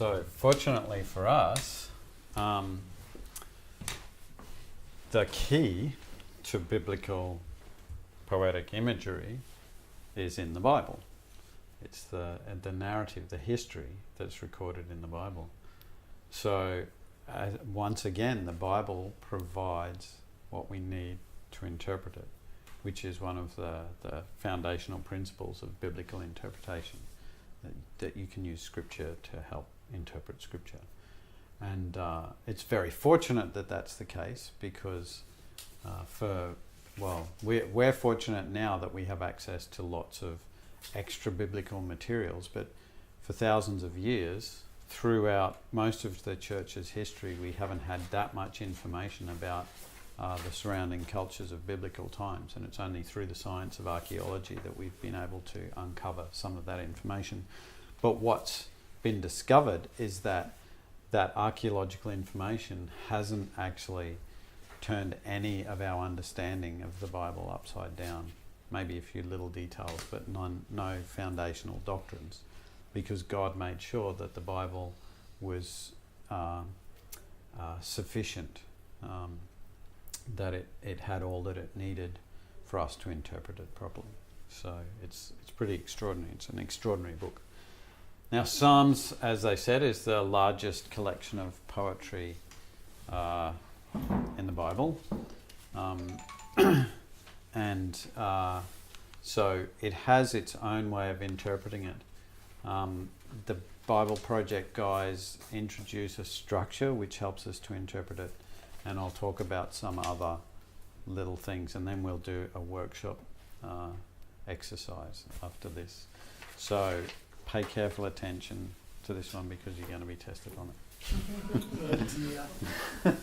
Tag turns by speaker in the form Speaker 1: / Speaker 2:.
Speaker 1: So fortunately for us, the key to biblical poetic imagery is in the Bible. It's the narrative, the history that's recorded in the Bible. So once again, the Bible provides what we need to interpret it, which is one of the foundational principles of biblical interpretation, that you can use Scripture to help interpret Scripture. And it's very fortunate that that's the case, because we're fortunate now that we have access to lots of extra biblical materials, but for thousands of years, throughout most of the church's history, we haven't had that much information about the surrounding cultures of biblical times, and it's only through the science of archaeology that we've been able to uncover some of that information. But what's been discovered is that archaeological information hasn't actually turned any of our understanding of the Bible upside down. Maybe a few little details, but no foundational doctrines, because God made sure that the Bible was sufficient, that it had all that it needed for us to interpret it properly. So it's pretty extraordinary. It's an extraordinary book. Now, Psalms, as they said, is the largest collection of poetry in the Bible. So it has its own way of interpreting it. The Bible Project guys introduce a structure which helps us to interpret it, and I'll talk about some other little things, and then we'll do a workshop exercise after this. So pay careful attention to this one, because you're going to be tested on it.